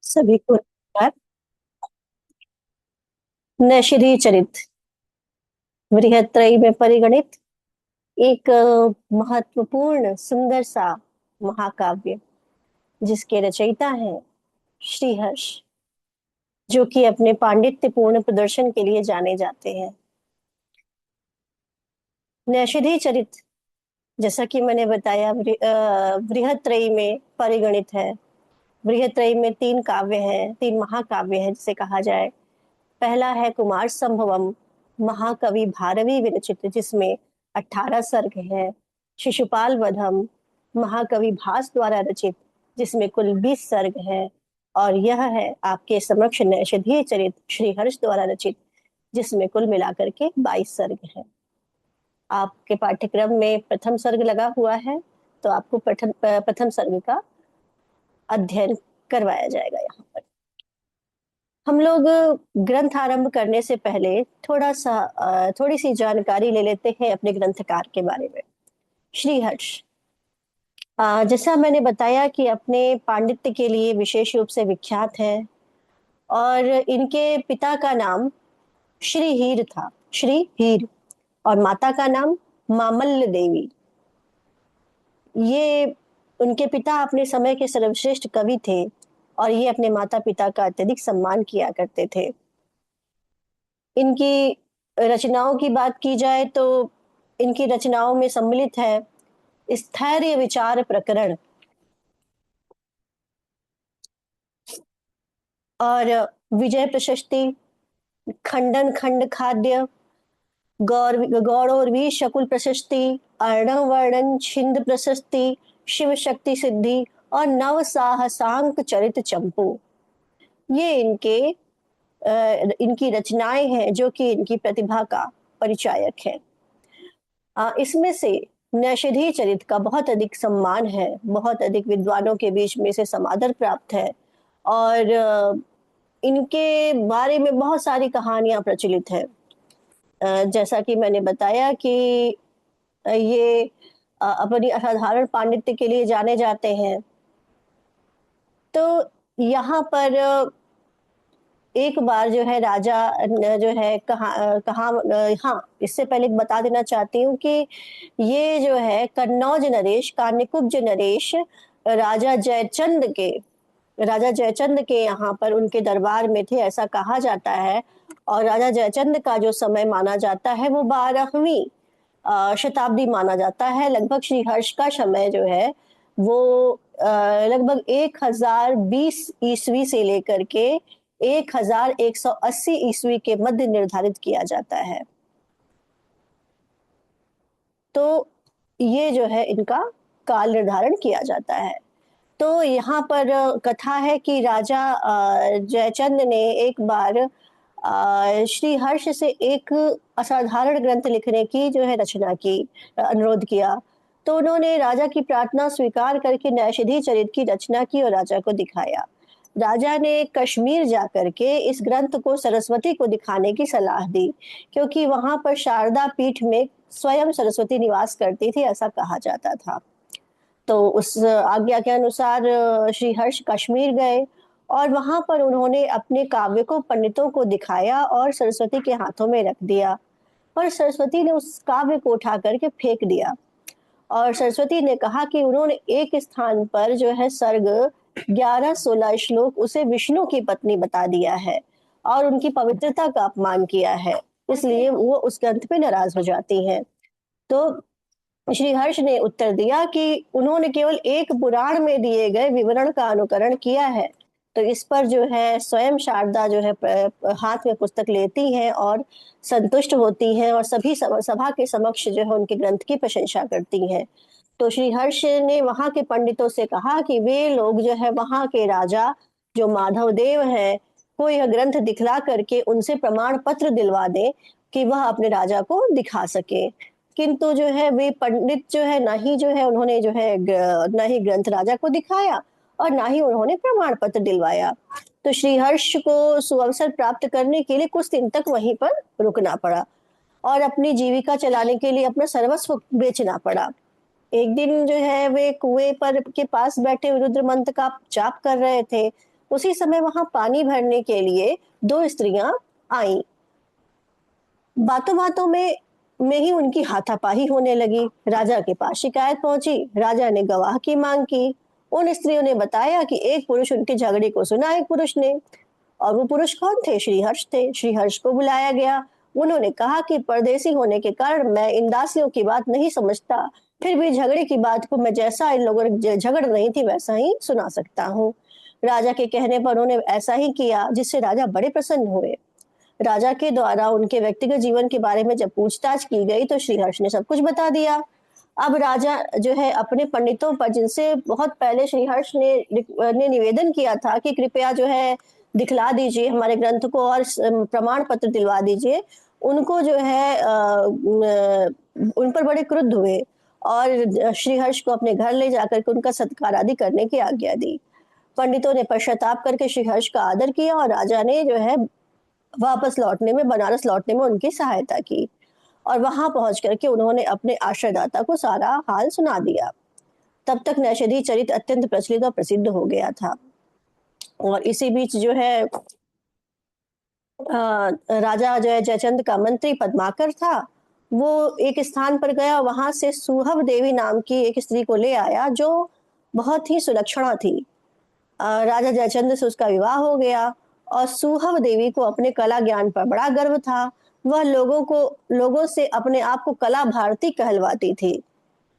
सभी को नमस्कार। नैषधीय चरित बृहत्त्रयी में परिगणित एक महत्वपूर्ण सुंदर सा महाकाव्य जिसके रचयिता हैं श्रीहर्ष, जो कि अपने पांडित्यपूर्ण प्रदर्शन के लिए जाने जाते हैं। नैषधीय चरित, जैसा कि मैंने बताया, बृहत्त्रयी में परिगणित है। बृहत्त्रयी में तीन काव्य हैं, तीन महाकाव्य हैं जिसे कहा जाए। पहला है कुमार संभवम, महाकवि भारवी विरचित, जिसमें 18 सर्ग है। शिशुपाल वधम, महाकवि भास द्वारा रचित, जिसमें कुल 20 सर्ग है। और यह है आपके समक्ष नैषधीय चरित श्रीहर्ष द्वारा रचित, जिसमें कुल मिलाकर के 22 सर्ग है। आपके पाठ्यक्रम में प्रथम सर्ग लगा हुआ है, तो आपको प्रथम सर्ग का अध्ययन करवाया जाएगा। यहाँ पर हम लोग ग्रंथ आरंभ करने से पहले थोड़ी सी जानकारी ले लेते हैं अपने ग्रंथकार के बारे में। श्रीहर्ष, जैसा मैंने बताया कि अपने पांडित्य के लिए विशेष रूप से विख्यात है, और इनके पिता का नाम श्रीहीर था, श्रीहीर, और माता का नाम मामल्ल देवी। ये उनके पिता अपने समय के सर्वश्रेष्ठ कवि थे, और ये अपने माता पिता का अत्यधिक सम्मान किया करते थे। इनकी रचनाओं की बात की जाए तो इनकी रचनाओं में सम्मिलित है स्थैर्य विचार प्रकरण, और विजय प्रशस्ति, खंडन खंड खाद्य, गौरवी शकुल प्रशस्ति, अर्णव वर्णन छिंद प्रशस्ति, शिव शक्ति सिद्धि, और नव साहसांक चरित चंपू। ये इनकी रचनाएं हैं जो कि इनकी प्रतिभा का परिचायक है। इसमें से नैषधीय चरित का बहुत अधिक सम्मान है, बहुत अधिक विद्वानों के बीच में से समादर प्राप्त है, और इनके बारे में बहुत सारी कहानियां प्रचलित है। जैसा कि मैंने बताया कि ये अपनी असाधारण पांडित्य के लिए जाने जाते हैं। तो यहाँ पर एक बार जो है राजा जो है हाँ, इससे पहले बता देना चाहती हूँ कि ये जो है कन्नौज नरेश, कान्यकुब्ज नरेश राजा जयचंद के यहाँ पर उनके दरबार में थे, ऐसा कहा जाता है। और राजा जयचंद का जो समय माना जाता है वो 12वीं शताब्दी माना जाता है। लगभग श्रीहर्ष का समय जो है वो लगभग 1020 ईस्वी से लेकर के 1180 ईस्वी के मध्य निर्धारित किया जाता है। तो ये जो है इनका काल निर्धारण किया जाता है। तो यहाँ पर कथा है कि राजा जयचंद ने एक बार श्रीहर्ष से एक असाधारण ग्रंथ लिखने की जो है रचना की, अनुरोध किया। तो उन्होंने राजा की प्रार्थना स्वीकार करके नैषधीय चरित की रचना की और राजा को दिखाया। राजा ने कश्मीर जाकर के इस ग्रंथ को सरस्वती को दिखाने की सलाह दी, क्योंकि वहां पर शारदा पीठ में स्वयं सरस्वती निवास करती थी, ऐसा कहा जाता था। तो उस आज्ञा के अनुसार श्रीहर्ष कश्मीर गए, और वहां पर उन्होंने अपने काव्य को पंडितों को दिखाया और सरस्वती के हाथों में रख दिया। पर सरस्वती ने उस काव्य को उठा करके फेंक दिया, और सरस्वती ने कहा कि उन्होंने एक स्थान पर जो है सर्ग 11-16 श्लोक उसे विष्णु की पत्नी बता दिया है, और उनकी पवित्रता का अपमान किया है, इसलिए वो उस ग्रंथ पे नाराज हो जाती हैं। तो श्रीहर्ष ने उत्तर दिया कि उन्होंने केवल एक पुराण में दिए गए विवरण का अनुकरण किया है। तो इस पर जो है स्वयं शारदा जो है हाथ में पुस्तक लेती हैं और संतुष्ट होती हैं, और सभी सभा के समक्ष जो है उनके ग्रंथ की प्रशंसा करती हैं। तो श्रीहर्ष ने वहां के पंडितों से कहा कि वे लोग जो है वहां के राजा जो माधव देव है को यह ग्रंथ दिखला करके उनसे प्रमाण पत्र दिलवा दें कि वह अपने राजा को दिखा सके। किंतु जो है वे पंडित जो है ना ही जो है उन्होंने जो है ना ही ग्रंथ राजा को दिखाया, और ना ही उन्होंने प्रमाण पत्र दिलवाया। तो श्रीहर्ष को सुअवसर प्राप्त करने के लिए कुछ दिन तक वहीं पर रुकना पड़ा, और अपनी जीविका चलाने के लिए अपना सर्वस्व बेचना पड़ा। एक दिन जो है वे कुएं पर के पास बैठे रुद्र मंत्र का जाप कर रहे थे। उसी समय वहां पानी भरने के लिए दो स्त्रियां आईं। बातों बातों में ही उनकी हाथापाई होने लगी। राजा के पास शिकायत पहुंची। राजा ने गवाह की मांग की। उन स्त्रियों ने बताया कि एक पुरुष उनके झगड़े को सुना, एक पुरुष ने। और वो पुरुष कौन थे? श्रीहर्ष थे। श्रीहर्ष को बुलाया गया। उन्होंने कहा कि परदेसी होने के कारण मैं इन दासियों की बात नहीं समझता, फिर भी झगड़े की बात को मैं जैसा इन लोगों ने झगड़ रही थी वैसा ही सुना सकता हूँ। राजा के कहने पर उन्होंने ऐसा ही किया, जिससे राजा बड़े प्रसन्न हुए। राजा के द्वारा उनके व्यक्तिगत जीवन के बारे में जब पूछताछ की गई तो श्रीहर्ष ने सब कुछ बता दिया। अब राजा जो है अपने पंडितों पर, जिनसे बहुत पहले श्रीहर्ष ने निवेदन किया था कि कृपया जो है दिखला दीजिए हमारे ग्रंथ को और प्रमाण पत्र दिलवा दीजिए, उनको जो है उन पर बड़े क्रुद्ध हुए और श्रीहर्ष को अपने घर ले जाकर के उनका सत्कार आदि करने की आज्ञा दी। पंडितों ने पश्चाताप करके श्रीहर्ष का आदर किया और राजा ने जो है वापस लौटने में, बनारस लौटने में उनकी सहायता की। और वहां पहुंच करके उन्होंने अपने आश्रयदाता को सारा हाल सुना दिया। तब तक नैषधि चरित अत्यंत प्रचलित और प्रसिद्ध हो गया था। और इसी बीच जो है राजा जो है जयचंद का मंत्री पद्माकर था, वो एक स्थान पर गया, वहां से सुहव देवी नाम की एक स्त्री को ले आया जो बहुत ही सुलक्षणा थी। राजा जयचंद से उसका विवाह हो गया और सुहव देवी को अपने कला ज्ञान पर बड़ा गर्व था। वह लोगों से अपने आप को कला भारती कहलवाती थी।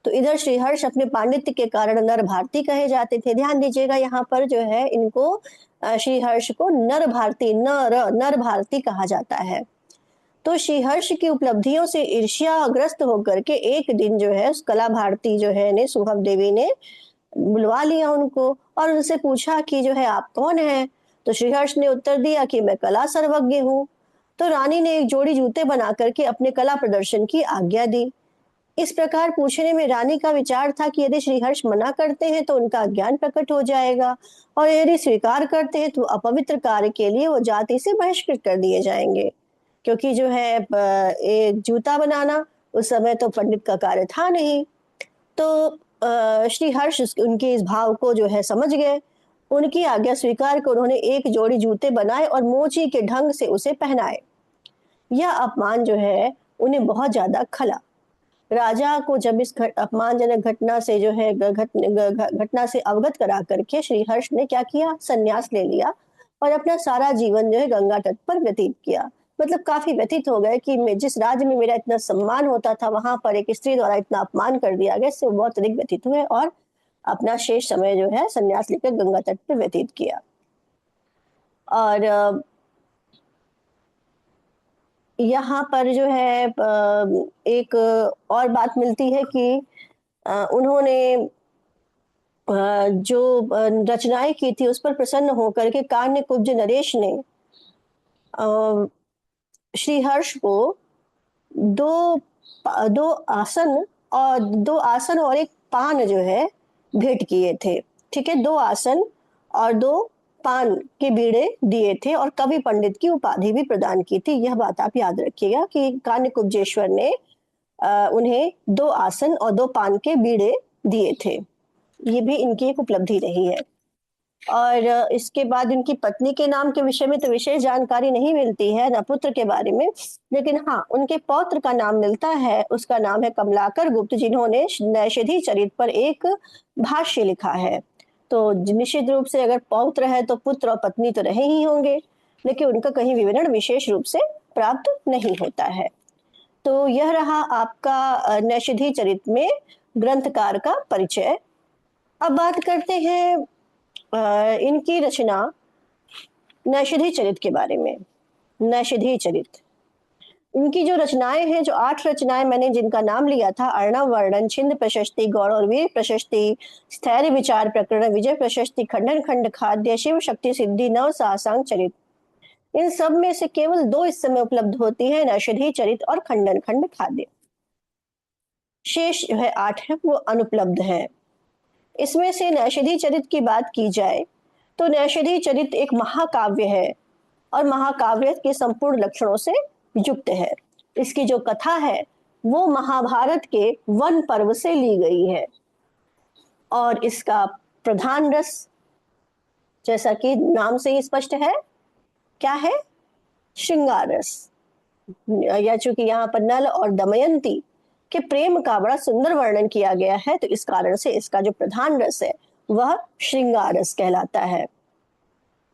तो इधर श्रीहर्ष अपने पांडित्य के कारण नर भारती कहे जाते थे। ध्यान दीजिएगा, यहाँ पर जो है इनको श्रीहर्ष को नर भारती, नर भारती कहा जाता है। तो श्रीहर्ष की उपलब्धियों से ईर्ष्याग्रस्त होकर के एक दिन जो है उस कला भारती जो है ने सुहव देवी ने बुलवा लिया उनको और उनसे पूछा कि जो है आप कौन हैं? तो श्रीहर्ष ने उत्तर दिया कि मैं कला सर्वज्ञ हूँ। तो रानी ने एक जोड़ी जूते बना करके अपने कला प्रदर्शन की आज्ञा दी। इस प्रकार पूछने में रानी का विचार था कि यदि श्रीहर्ष मना करते हैं तो उनका ज्ञान प्रकट हो जाएगा और यदि स्वीकार करते हैं तो अपवित्र कार्य के लिए वो जाति से बहिष्कृत कर दिए जाएंगे। क्योंकि जो है एक जूता बनाना उस समय तो पंडित का कार्य था नहीं। तो श्रीहर्ष उनके इस भाव को जो है समझ गए। उनकी आज्ञा स्वीकार कर उन्होंने एक जोड़ी जूते बनाए और मोची के ढंग से उसे पहनाए। यह अपमान जो है उन्हें बहुत ज्यादा खला। राजा को जब इस अपमानजनक घटना से जो है घटना से अवगत करा करके श्रीहर्ष ने क्या किया? संन्यास ले लिया और अपना सारा जीवन जो है गंगा तट पर व्यतीत किया। मतलब काफी व्यथित हो गए कि जिस राज्य में मेरा इतना सम्मान होता था वहां पर एक स्त्री द्वारा इतना अपमान कर दिया गया, इससे बहुत अधिक व्यथित हुए और अपना शेष समय जो है संन्यास लेकर गंगा तट पर व्यतीत किया। और यहाँ पर जो है एक और बात मिलती है कि उन्होंने जो रचनाएं की थी उस पर प्रसन्न होकर के कान्यकुब्ज नरेश ने श्रीहर्ष को दो दो आसन और एक पान जो है भेंट किए थे। ठीक है, 2 आसन और 2 पान के बीड़े दिए थे और कवि पंडित की उपाधि भी प्रदान की थी। यह बात आप याद रखिएगा कि कान्यकुब्जेश्वर ने उन्हें 2 आसन और 2 पान के बीड़े दिए थे। ये भी इनकी एक उपलब्धि रही है। और इसके बाद इनकी पत्नी के नाम के विषय में तो विशेष जानकारी नहीं मिलती है, न पुत्र के बारे में, लेकिन हाँ उनके पौत्र का नाम मिलता है। उसका नाम है कमलाकर गुप्त, जिन्होंने नैषधि चरित पर एक भाष्य लिखा है। तो निश्चित रूप से अगर पौत्र है तो पुत्र और पत्नी तो रहे ही होंगे, लेकिन उनका कहीं विवरण विशेष रूप से प्राप्त नहीं होता है। तो यह रहा आपका नैषधि चरित में ग्रंथकार का परिचय। अब बात करते हैं इनकी रचना नैषधि चरित के बारे में। नैषधि चरित, इनकी जो रचनाएं हैं, जो 8 रचनाएं मैंने जिनका नाम लिया था, अर्णव वर्णन, छिंद प्रशस्ति, गौड़ और वीर प्रशस्ति, स्थैर्य विचार प्रकरण, विजय प्रशस्ति, खंडन खंड खाद्य, शिव शक्ति सिद्धि, नव सासांग चरित, इन सब में से केवल 2 इस समय उपलब्ध होती है, नैषधि चरित और खंडन खंड खाद्य। शेष जो है 8 है वो अनुपलब्ध है। इसमें से नैषधि चरित की बात की जाए तो नैषधि चरित एक महाकाव्य है और महाकाव्य के संपूर्ण लक्षणों से युक्त है। इसकी जो कथा है वो महाभारत के वन पर्व से ली गई है और इसका प्रधान रस जैसा कि नाम से ही स्पष्ट है, क्या है? श्रृंगार रस। या चूंकि यहाँ पर नल और दमयंती के प्रेम का बड़ा सुंदर वर्णन किया गया है, तो इस कारण से इसका जो प्रधान रस है वह श्रृंगार रस कहलाता है।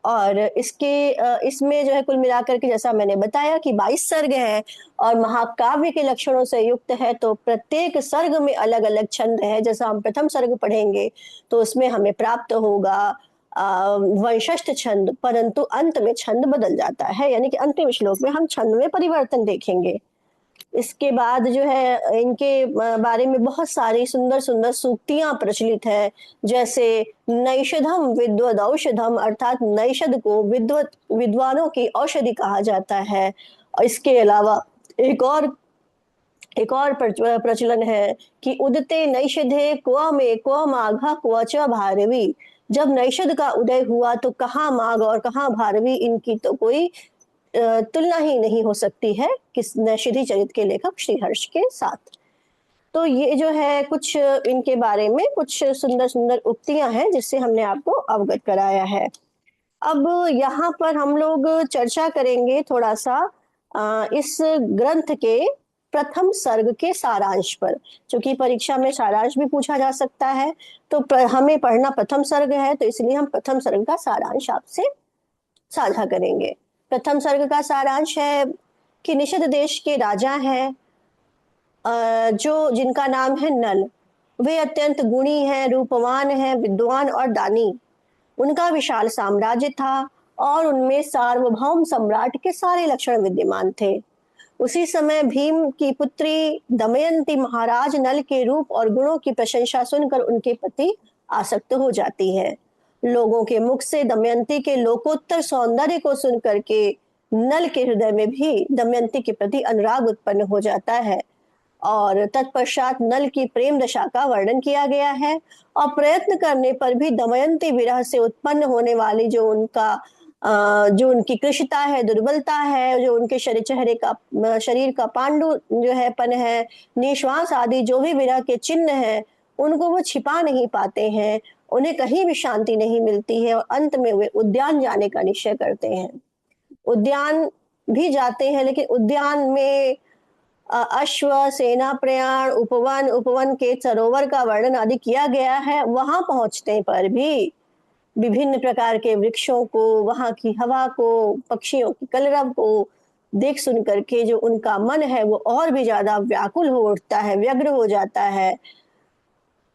और इसमें जो है कुल मिलाकर के, जैसा मैंने बताया कि 22 सर्ग हैं और महाकाव्य के लक्षणों से युक्त है, तो प्रत्येक सर्ग में अलग अलग छंद है। जैसा हम प्रथम सर्ग पढ़ेंगे तो उसमें हमें प्राप्त होगा वंशस्थ छंद, परंतु अंत में छंद बदल जाता है, यानी कि अंतिम श्लोक में हम छंद में परिवर्तन देखेंगे। इसके बाद जो है इनके बारे में बहुत सारी सुंदर सुंदर सूक्तियां प्रचलित है। जैसे नैषधम विद्वद औषधम, अर्थात नैषध को विद्वानों की औषधि कहा जाता है। और इसके अलावा एक और प्रचलन है कि उदते नैषधे क्व में क्व माघ क्व च भारवी। जब नैषध का उदय हुआ तो कहाँ माघ और कहाँ भारवी, इनकी तो कोई तुलना ही नहीं हो सकती है किस नैषधि चरित के लेखक श्रीहर्ष के साथ। तो ये जो है कुछ इनके बारे में कुछ सुंदर सुंदर उक्तियां हैं जिससे हमने आपको अवगत कराया है। अब यहाँ पर हम लोग चर्चा करेंगे थोड़ा सा इस ग्रंथ के प्रथम सर्ग के सारांश पर। क्योंकि परीक्षा में सारांश भी पूछा जा सकता है, तो हमें पढ़ना प्रथम सर्ग है, तो इसलिए हम प्रथम सर्ग का सारांश आपसे साझा करेंगे। प्रथम सर्ग का सारांश है कि निषद देश के राजा हैं जो जिनका नाम है नल। वे अत्यंत गुणी हैं, रूपवान हैं, विद्वान और दानी। उनका विशाल साम्राज्य था और उनमें सार्वभौम सम्राट के सारे लक्षण विद्यमान थे। उसी समय भीम की पुत्री दमयंती महाराज नल के रूप और गुणों की प्रशंसा सुनकर उनके प्रति आसक्त हो जाती है। लोगों के मुख से दमयंती के लोकोत्तर सौंदर्य को सुनकर के नल के हृदय में भी दमयंती के प्रति अनुराग उत्पन्न हो जाता है। और तत्पश्चात नल की प्रेम दशा का वर्णन किया गया है। और प्रयत्न करने पर भी दमयंती विरह से उत्पन्न होने वाली जो उनकी कृशता है, दुर्बलता है, जो उनके शरीर का पांडु जो है पन है, निश्वास आदि जो भी विरह के चिन्ह है, उनको वो छिपा नहीं पाते हैं। उन्हें कहीं भी शांति नहीं मिलती है और अंत में वे उद्यान जाने का निश्चय करते हैं। उद्यान भी जाते हैं, लेकिन उद्यान में अश्व, सेना प्रयाण, उपवन, उपवन के सरोवर का वर्णन आदि किया गया है। वहां पहुंचने पर भी विभिन्न प्रकार के वृक्षों को, वहां की हवा को, पक्षियों की कलरव को देख सुन करके जो उनका मन है वो और भी ज्यादा व्याकुल हो उठता है, व्यग्र हो जाता है।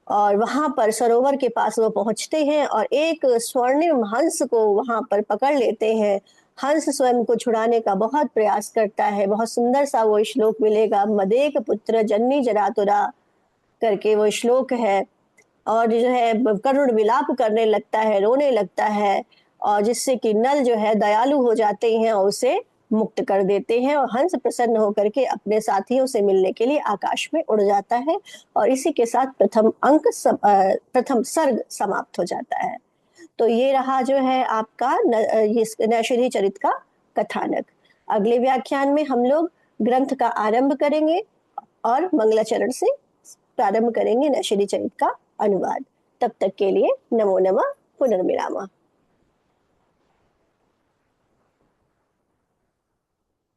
और वहां पर सरोवर के पास वो पहुंचते हैं और एक स्वर्णिम हंस को वहां पर पकड़ लेते हैं। हंस स्वयं को छुड़ाने का बहुत प्रयास करता है। बहुत सुंदर सा वो श्लोक मिलेगा, मदेक पुत्र जननी जरातुरा करके वो श्लोक है। और जो है करुण विलाप करने लगता है, रोने लगता है, और जिससे कि नल जो है दयालु हो जाते हैं और उसे मुक्त कर देते हैं। और हंस प्रसन्न होकर के अपने साथियों से मिलने के लिए आकाश में उड़ जाता है। और इसी के साथ प्रथम सर्ग समाप्त हो जाता है। तो ये रहा जो है आपका नैषधि चरित का कथानक। अगले व्याख्यान में हम लोग ग्रंथ का आरंभ करेंगे और मंगलाचरण से प्रारंभ करेंगे नैषधि चरित का अनुवाद। तब तक के लिए नमो नमः, पुनर्मिलामः।